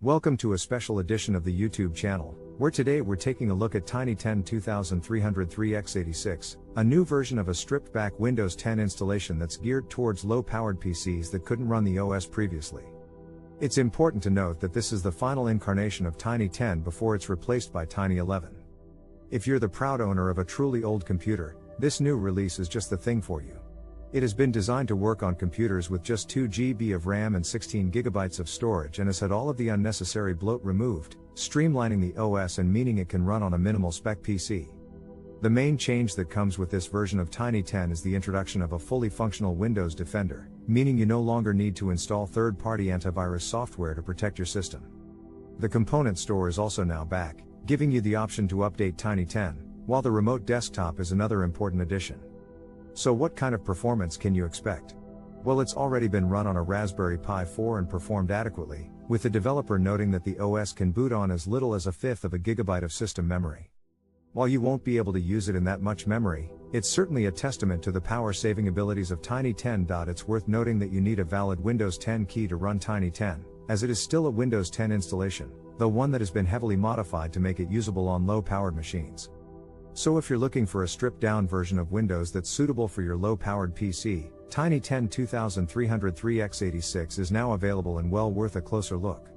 Welcome to a special edition of the YouTube channel, where today we're taking a look at Tiny10 2303x86, a new version of a stripped-back Windows 10 installation that's geared towards low-powered PCs that couldn't run the OS previously. It's important to note that this is the final incarnation of Tiny10 before it's replaced by Tiny11. If you're the proud owner of a truly old computer, this new release is just the thing for you. It has been designed to work on computers with just 2 GB of RAM and 16 GB of storage and has had all of the unnecessary bloat removed, streamlining the OS and meaning it can run on a minimal spec PC. The main change that comes with this version of Tiny10 is the introduction of a fully functional Windows Defender, meaning you no longer need to install third-party antivirus software to protect your system. The component store is also now back, giving you the option to update Tiny10, while the remote desktop is another important addition. So what kind of performance can you expect? Well, it's already been run on a Raspberry Pi 4 and performed adequately, with the developer noting that the OS can boot on as little as 1/5 of a gigabyte of system memory. While you won't be able to use it in that much memory, it's certainly a testament to the power-saving abilities of Tiny10. It's worth noting that you need a valid Windows 10 key to run Tiny10, as it is still a Windows 10 installation, though one that has been heavily modified to make it usable on low-powered machines. So if you're looking for a stripped-down version of Windows that's suitable for your low-powered PC, Tiny10 2303x86 is now available and well worth a closer look.